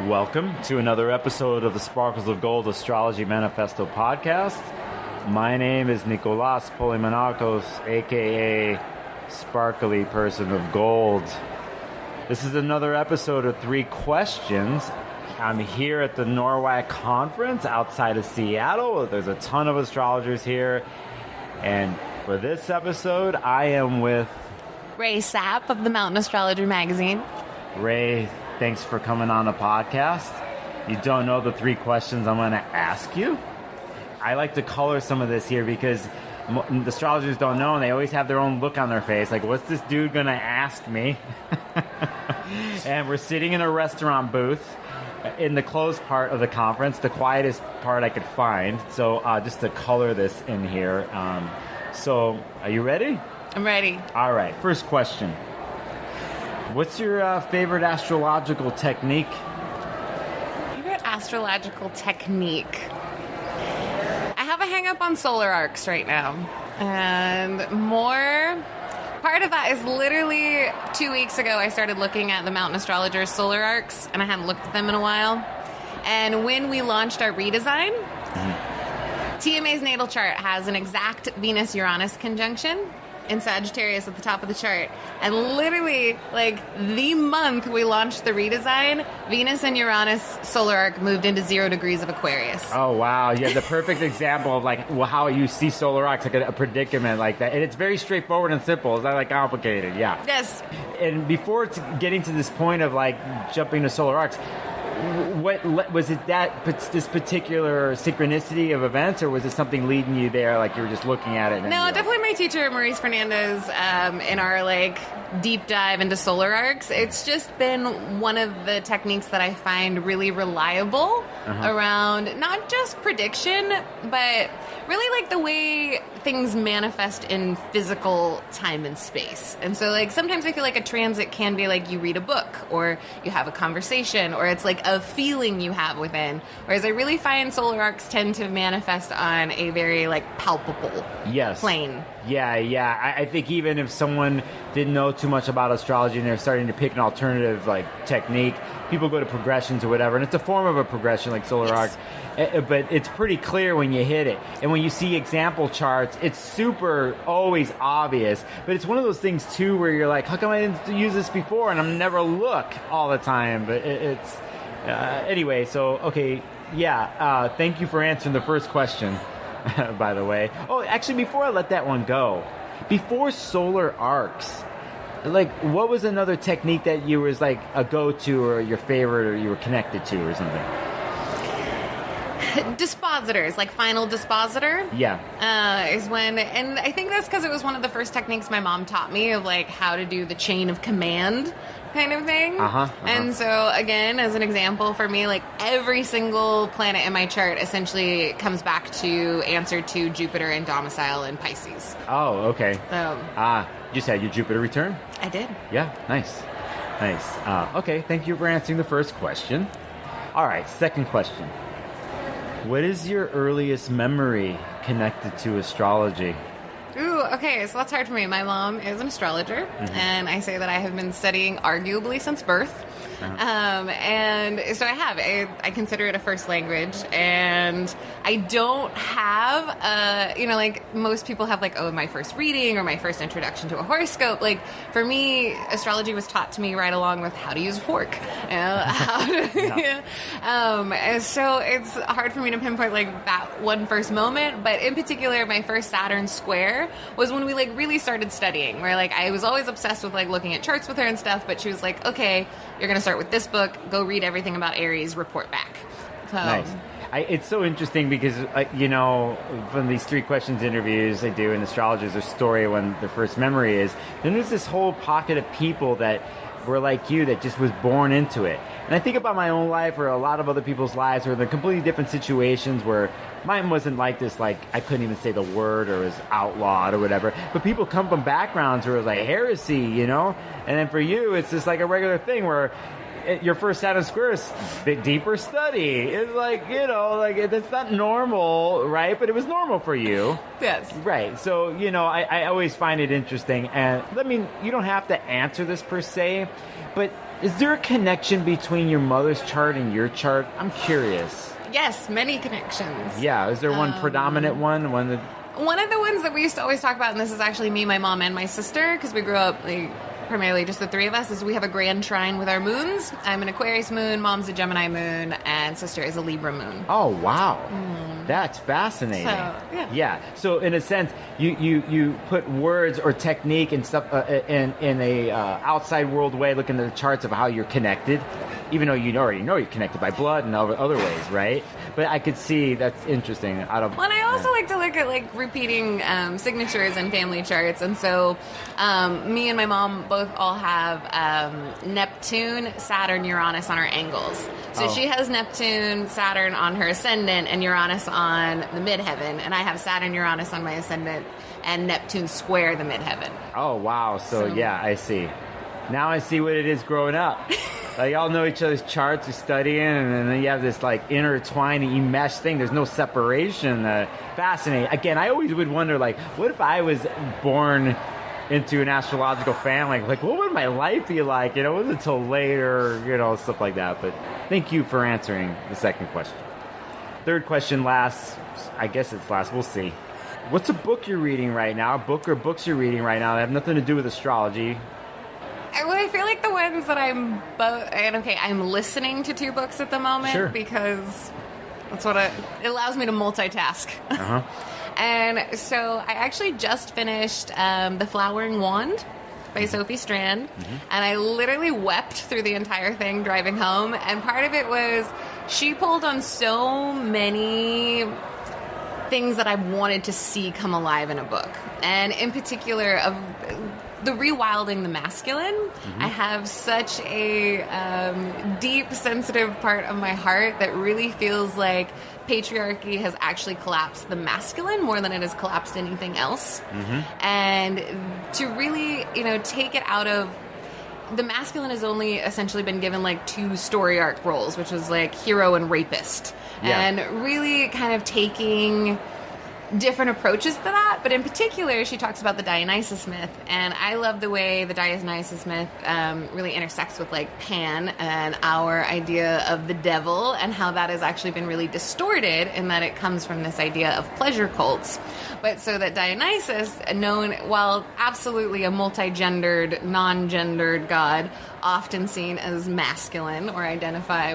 Welcome to another episode of the Sparkles of Gold Astrology Manifesto podcast. My name is Nicolas Polymenakos, aka Sparkly Person of Gold. This is another episode of 3 Questions. I'm here at the NORWAC conference outside of Seattle. There's a ton of astrologers here. And for this episode, I am with Ray Sapp of the Mountain Astrologer magazine. Ray. Thanks for coming on the podcast. You don't know the 3 questions I'm going to ask you. I like to color some of this here because the astrologers don't know, and they always have their own look on their face. Like, what's this dude going to ask me? And we're sitting in a restaurant booth in the closed part of the conference, the quietest part I could find. So just to color this in here. So are you ready? I'm ready. All right. First question. What's your favorite astrological technique? Favorite astrological technique? I have a hang-up on solar arcs right now. And part of that is literally 2 weeks ago I started looking at the Mountain Astrologer's solar arcs, and I hadn't looked at them in a while. And when we launched our redesign, TMA's natal chart has an exact Venus-Uranus conjunction in Sagittarius at the top of the chart. And literally, like, the month we launched the redesign, Venus and Uranus solar arc moved into 0 degrees of Aquarius. Oh, wow. Yeah, the perfect example of, like, how you see solar arcs, like a predicament like that. And it's very straightforward and simple. It's not, like, complicated. Yeah. Yes. And before getting to this point of, like, jumping to solar arcs, what was it, this particular synchronicity of events, or was it something leading you there, like you were just looking at it? No, definitely my teacher, Maurice Fernandez, in our, like, deep dive into solar arcs. It's just been one of the techniques that I find really reliable around not just prediction, but really, like, the way things manifest in physical time and space. And so, like, sometimes I feel like a transit can be like you read a book, or you have a conversation, or it's like a feeling you have within. Whereas I really find solar arcs tend to manifest on a very, like, palpable plane. Yeah. I think even if someone didn't know too much about astrology and they're starting to pick an alternative, like, technique, people go to progressions or whatever, and it's a form of a progression like solar arcs. But it's pretty clear when you hit it. And when you see example charts, it's super always obvious. But it's one of those things, too, where you're like, how come I didn't use this before? And I'm never look all the time. But it's... anyway, so, okay, yeah. Thank you for answering the first question, by the way. Oh, actually, before I let that one go, before solar arcs, like, what was another technique that you was, like, a go-to or your favorite or you were connected to or something? Dispositors, like final dispositor. Yeah. Is when, and I think that's because it was one of the first techniques my mom taught me of, like, how to do the chain of command kind of thing. And so, again, as an example for me, like, every single planet in my chart essentially comes back to answer to Jupiter and domicile in Pisces. Oh, okay. So, you just had your Jupiter return? I did. Yeah, nice. Okay, thank you for answering the first question. All right, second question. What is your earliest memory connected to astrology? Ooh, okay, so that's hard for me. My mom is an astrologer, and I say that I have been studying arguably since birth. And so I consider it a first language, and I don't have, like most people have, like, my first reading or my first introduction to a horoscope. Like, for me, astrology was taught to me right along with how to use a fork. So it's hard for me to pinpoint, like, that one first moment, but in particular, my first Saturn square was when we, like, really started studying, where, like, I was always obsessed with, like, looking at charts with her and stuff, but she was like, okay, you're going to start with this book, go read everything about Aries, report back. Nice. It's so interesting because, from these 3 questions interviews I do in astrologers, their story when their first memory is, then there's this whole pocket of people that were like you that just was born into it. And I think about my own life or a lot of other people's lives where they're completely different situations where mine wasn't like this, like I couldn't even say the word or was outlawed or whatever. But people come from backgrounds where it was like heresy, And then for you, it's just like a regular thing where your first Saturn square is bit deeper study. It's like, that's not normal, right? But it was normal for you. Yes. Right. So, I always find it interesting. And, you don't have to answer this per se, but Is there a connection between your mother's chart and your chart? I'm curious. Yes, many connections. Yeah, is there one predominant one? One of the ones that we used to always talk about, and this is actually me, my mom, and my sister, because we grew up primarily just the three of us, is we have a grand trine with our moons. I'm an Aquarius moon, mom's a Gemini moon, and sister is a Libra moon. Oh, wow. That's fascinating. So, yeah. So in a sense, you put words or technique and stuff in a outside world way, looking at the charts of how you're connected, even though you already know you're connected by blood and other ways, right? But I could see that's interesting. Well, and I also like to look at like repeating signatures in family charts, and so me and my mom both all have Neptune, Saturn, Uranus on our angles. So she has Neptune, Saturn on her ascendant, and Uranus on the midheaven, and I have Saturn, Uranus on my ascendant, and Neptune square the midheaven. Oh, wow. So yeah, I see. Now I see what it is growing up. Like, y'all know each other's charts, you're studying, and then you have this, like, intertwined, mesh thing. There's no separation. Fascinating. Again, I always would wonder, like, what if I was born into an astrological family? Like, what would my life be like? You know, it wasn't until later, you know, stuff like that. But thank you for answering the second question. Third question last. I guess it's last. We'll see. What's a book you're reading right now? A book or books you're reading right now that have nothing to do with astrology? Well, I feel like the ones that I'm both, and I'm listening to 2 books at the moment because that's what it allows me to multitask. And so I actually just finished The Flowering Wand by Sophie Strand, and I literally wept through the entire thing driving home. And part of it was she pulled on so many things that I wanted to see come alive in a book, and in particular of the rewilding the masculine. I have such a deep, sensitive part of my heart that really feels like patriarchy has actually collapsed the masculine more than it has collapsed anything else. And to really, take it out of the masculine has only essentially been given like 2 story arc roles, which was like hero and rapist, and really kind of taking different approaches to that. But in particular, she talks about the Dionysus myth, and I love the way the Dionysus myth really intersects with like Pan and our idea of the devil, and how that has actually been really distorted in that it comes from this idea of pleasure cults. But so that Dionysus, known, while absolutely a multi-gendered, non-gendered god, often seen as masculine, or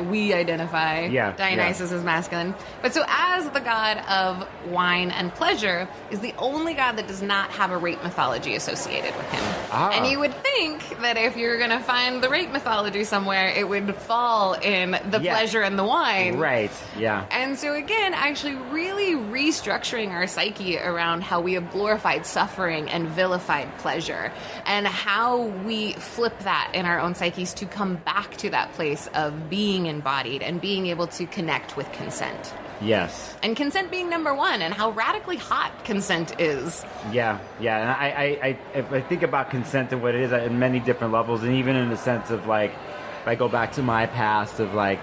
we identify Dionysus as masculine. But so as the god of wine and pleasure, is the only god that does not have a rape mythology associated with him. And you would think that if you're going to find the rape mythology somewhere, it would fall in the pleasure and the wine. Right, yeah. And so again, actually really restructuring our psyche around how we have glorified suffering and vilified pleasure, and how we flip that in our own psyches to come back to that place of being embodied and being able to connect with consent. Yes. And consent being number one, and how radically hot consent is. Yeah. And I think about consent and what it is at many different levels, and even in the sense of like, if I go back to my past of like,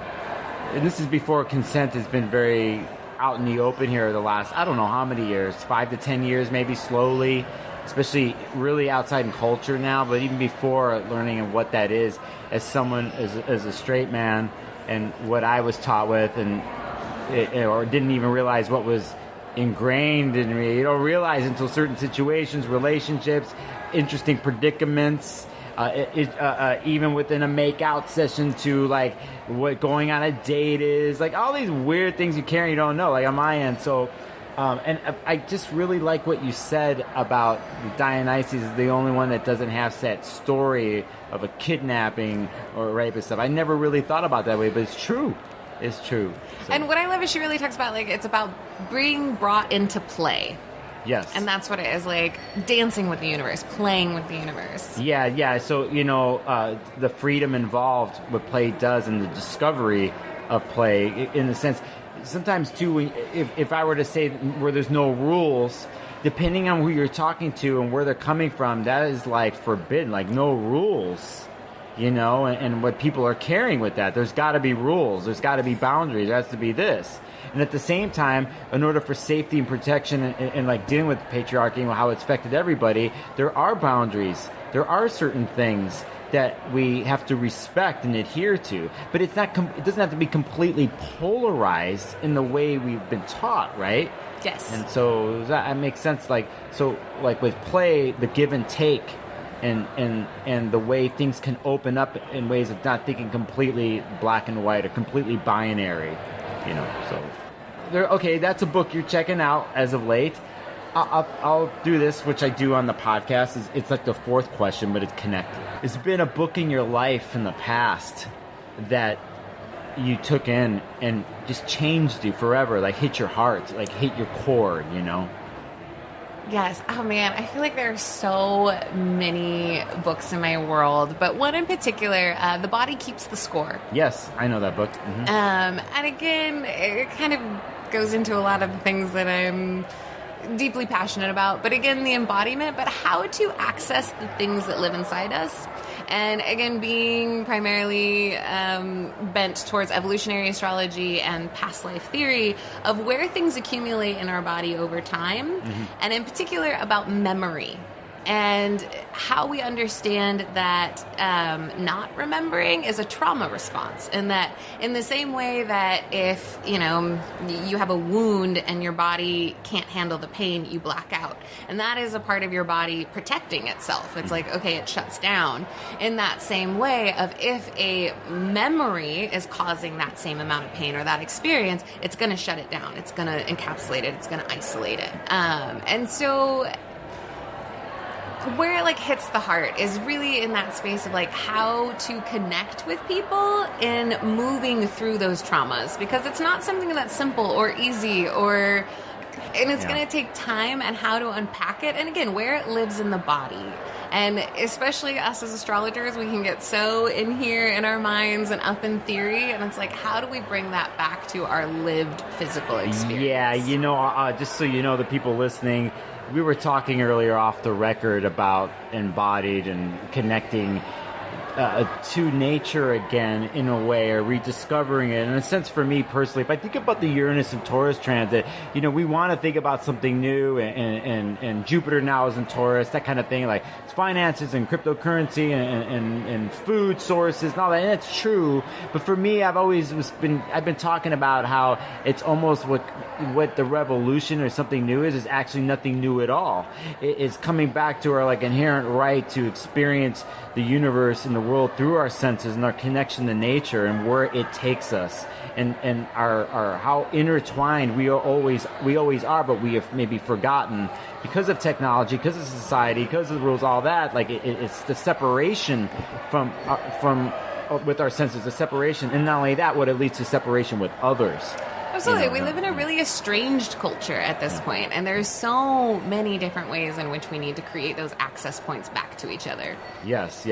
and this is before consent has been very out in the open here the last, I don't know how many years, 5 to 10 years, maybe slowly, especially really outside in culture now, but even before learning of what that is as someone, as a straight man, and what I was taught with, and or didn't even realize what was ingrained in me. You don't realize until certain situations, relationships, interesting predicaments, even within a make-out session, to like what going on a date is, like all these weird things you can't, you don't know, like on my end. So and I just really like what you said about Dionysus is the only one that doesn't have that story of a kidnapping or rape and stuff. I never really thought about that way, but it's true. It's true. So. And what I love is she really talks about, like, it's about being brought into play. Yes. And that's what it is, like, dancing with the universe, playing with the universe. Yeah. So, the freedom involved, what play does, and the discovery of play, in the sense, sometimes, too, if I were to say where there's no rules, depending on who you're talking to and where they're coming from, that is, like, forbidden, like, no rules. And what people are carrying with that. There's got to be rules. There's got to be boundaries. There has to be this. And at the same time, in order for safety and protection and like dealing with patriarchy and how it's affected everybody, there are boundaries. There are certain things that we have to respect and adhere to. But it's not. It doesn't have to be completely polarized in the way we've been taught, right? Yes. And so that makes sense. Like with play, the give and take, and the way things can open up in ways of not thinking completely black and white or completely binary, So okay, that's a book you're checking out as of late. I'll do this, which I do on the podcast. It's like the fourth question, but it's connected. It's been a book in your life in the past that you took in and just changed you forever, like hit your heart, like hit your core, Yes. Oh, man. I feel like there are so many books in my world, but one in particular, The Body Keeps the Score. Yes, I know that book. Mm-hmm. And again, it kind of goes into a lot of the things that I'm deeply passionate about. But again, the embodiment, but how to access the things that live inside us. And again, being primarily bent towards evolutionary astrology and past life theory of where things accumulate in our body over time, and in particular about memory. And how we understand that not remembering is a trauma response. And that in the same way that if, you have a wound and your body can't handle the pain, you black out. And that is a part of your body protecting itself. It's like, okay, it shuts down. In that same way of if a memory is causing that same amount of pain or that experience, it's going to shut it down. It's going to encapsulate it. It's going to isolate it. And so where it hits the heart is really in that space of how to connect with people in moving through those traumas, because it's not something that's simple or easy and it's going to take time, and how to unpack it, and again, where it lives in the body. And especially us as astrologers, we can get so in here in our minds and up in theory, and it's how do we bring that back to our lived physical experience? Yeah, just so you know, the people listening, we were talking earlier off the record about embodied and connecting to nature again in a way, or rediscovering it. In a sense, for me personally, if I think about the Uranus and Taurus transit, we want to think about something new, and Jupiter now is in Taurus, that kind of thing, like it's finances and cryptocurrency and food sources and all that. And it's true, but for me, I've been talking about how it's almost what the revolution or something new is actually nothing new at all. It's coming back to our inherent right to experience the universe and the world through our senses and our connection to nature and where it takes us, and our how intertwined we always are, but we have maybe forgotten because of technology, because of society, because of the rules, all that. It's the separation from with our senses, the separation, and not only that, what it leads to separation with others. Absolutely. We live in a really estranged culture at this point, and there's so many different ways in which we need to create those access points back to each other. Yes.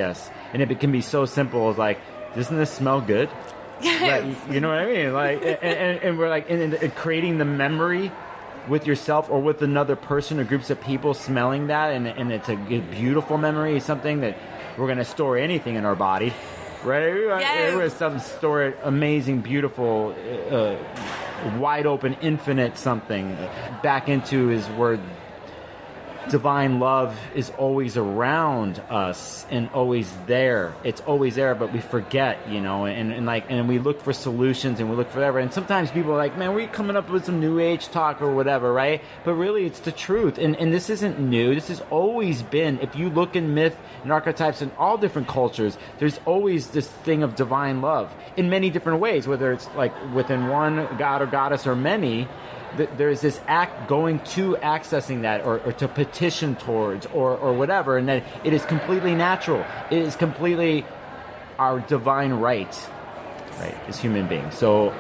And it can be so simple as doesn't this smell good? Yes. You know what I mean? And we're in creating the memory with yourself or with another person or groups of people smelling that, and it's a beautiful memory, something that we're going to store anything in our body, right? Yes. We're going to store amazing, beautiful, wide open, infinite something back into is where divine love is always around us and always there. It's always there, but we forget, and we look for solutions and we look for whatever. And sometimes people are like, man, we're coming up with some new age talk or whatever, right? But really it's the truth. And this isn't new. This has always been. If you look in myth and archetypes in all different cultures, there's always this thing of divine love in many different ways, whether it's within one god or goddess or many. There's this act going to accessing that or to petition towards or whatever, and that it is completely natural. It is completely our divine right as human beings. So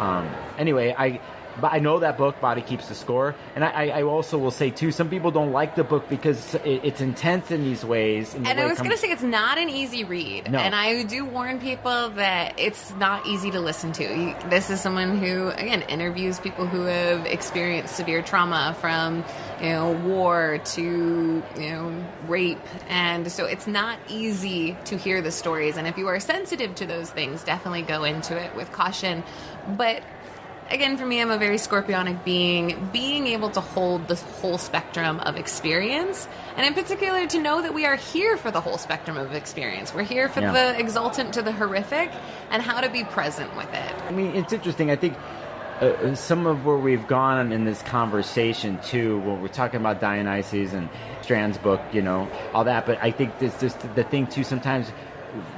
anyway, I know that book, Body Keeps the Score, and I also will say too, some people don't like the book because it's intense in these ways. And I was going to say it's not an easy read, no. And I do warn people that it's not easy to listen to. This is someone who, again, interviews people who have experienced severe trauma from, war to, rape, and so it's not easy to hear the stories. And if you are sensitive to those things, definitely go into it with caution. But again, for me, I'm a very scorpionic being. Being able to hold the whole spectrum of experience, and in particular to know that we are here for the whole spectrum of experience. We're here for the exultant to the horrific, and how to be present with it. I mean, it's interesting. I think some of where we've gone in this conversation too, when we're talking about Dionysus and Strand's book, all that, but I think this just the thing too, sometimes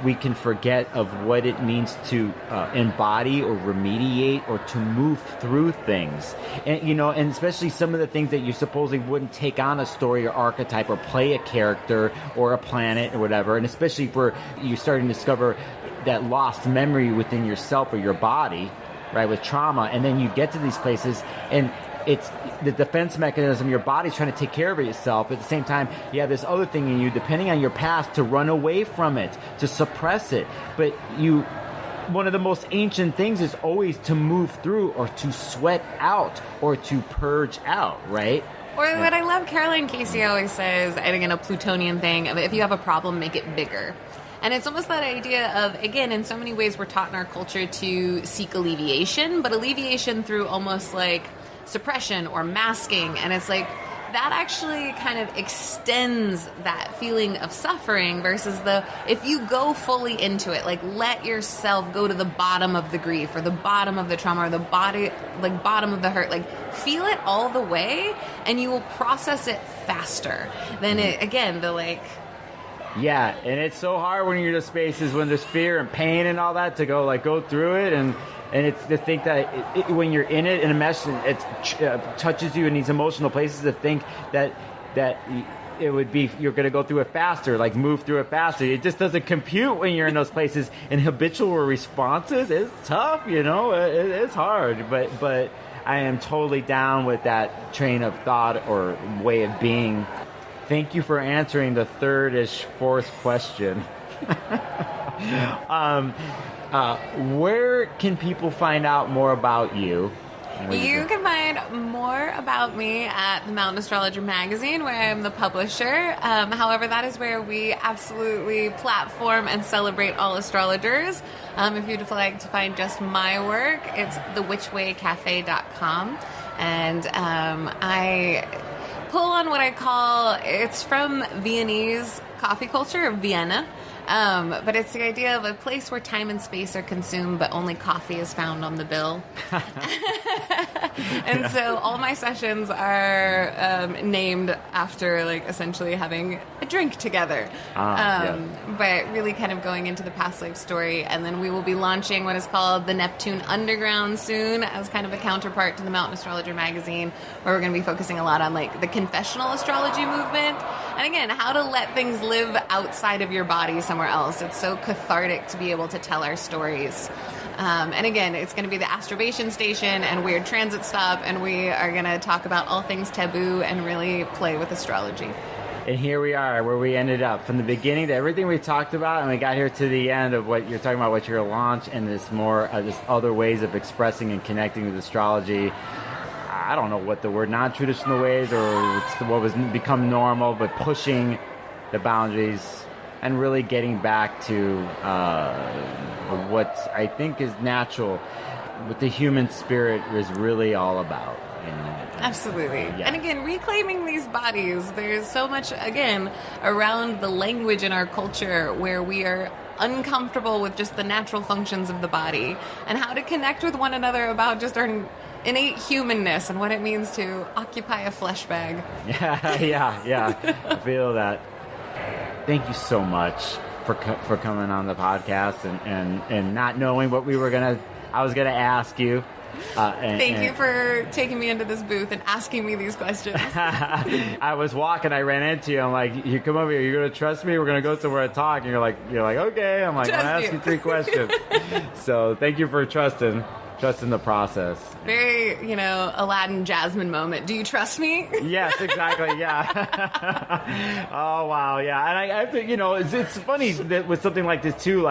we can forget of what it means to embody or remediate or to move through things. And, and especially some of the things that you supposedly wouldn't take on a story or archetype or play a character or a planet or whatever. And especially for you starting to discover that lost memory within yourself or your body, right, with trauma. And then you get to these places and it's the defense mechanism, your body's trying to take care of itself. At the same time, you have this other thing in you, depending on your past, to run away from it, to suppress it. But one of the most ancient things is always to move through or to sweat out or to purge out, right? Or what I love, Caroline Casey always says, and again, a Plutonian thing, of if you have a problem, make it bigger. And it's almost that idea of, again, in so many ways we're taught in our culture to seek alleviation, but alleviation through almost like suppression or masking. And it's like that actually kind of extends that feeling of suffering versus if you go fully into it, like let yourself go to the bottom of the grief or the bottom of the trauma or the bottom of the hurt, like feel it all the way and you will process it faster than Yeah, and it's so hard when you're in the spaces when there's fear and pain and all that to go through it, and it's to think that when you're in it in a mesh, it touches you in these emotional places, to think that it would be you're going to go through it faster, like move through it faster. It just doesn't compute when you're in those places. And habitual responses, it's tough, it's hard, but I am totally down with that train of thought or way of being. Thank you for answering the third-ish, fourth question. Where can people find out more about you? You can find more about me at the Mountain Astrologer magazine, where I'm the publisher. However, that is where we absolutely platform and celebrate all astrologers. If you'd like to find just my work, it's thewhичwaycafe.com. And I pull on what I call, it's from Viennese coffee culture, of Vienna. But it's the idea of a place where time and space are consumed, but only coffee is found on the bill. And so all my sessions are named after, essentially having a drink together. But really kind of going into the past life story. And then we will be launching what is called the Neptune Underground soon, as kind of a counterpart to the Mountain Astrologer magazine, where we're going to be focusing a lot on, the confessional astrology movement. And again, how to let things live outside of your body somewhere else. It's so cathartic to be able to tell our stories. And again, it's going to be the Astrobation Station and Weird Transit Stop, and we are going to talk about all things taboo and really play with astrology. And here we are, where we ended up. From the beginning to everything we talked about, and we got here to the end of what you're talking about, what you're going to launch, and this other ways of expressing and connecting with astrology. I don't know what the word non-traditional ways or what was become normal, but pushing the boundaries and really getting back to what I think is natural, what the human spirit is really all about. Absolutely. Yeah. And again, reclaiming these bodies, there's so much, again, around the language in our culture where we are uncomfortable with just the natural functions of the body, and how to connect with one another about just our innate humanness and what it means to occupy a flesh bag. Yeah. I feel that. Thank you so much for coming on the podcast and not knowing what I was gonna ask you. Thank you for taking me into this booth and asking me these questions. I was walking, I ran into you. I'm like, you come over here, you're gonna trust me? We're gonna go somewhere and talk. And you're like, okay. I'm like, I'm gonna ask you 3 questions. So thank you for trusting the process. Very, Aladdin Jasmine moment. Do you trust me? Yes, exactly. Yeah. Oh wow, yeah. And I think it's funny that with something like this too,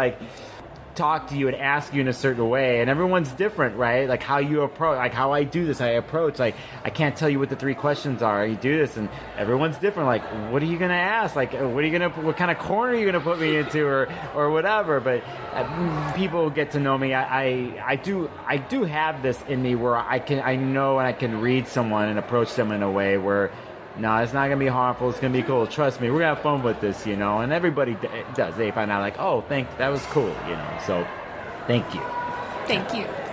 talk to you and ask you in a certain way, and everyone's different, right? Like how you approach, like how I do this, I approach, like I can't tell you what the 3 questions are. You do this, and everyone's different. Like, what are you gonna ask? Like, what kind of corner are you gonna put me into, or whatever? But people get to know me. I do have this in me where I know and I can read someone and approach them in a way where, no, it's not going to be harmful. It's going to be cool. Trust me, we're going to have fun with this, And everybody does. They find out like, oh, that was cool, So, thank you. Thank you.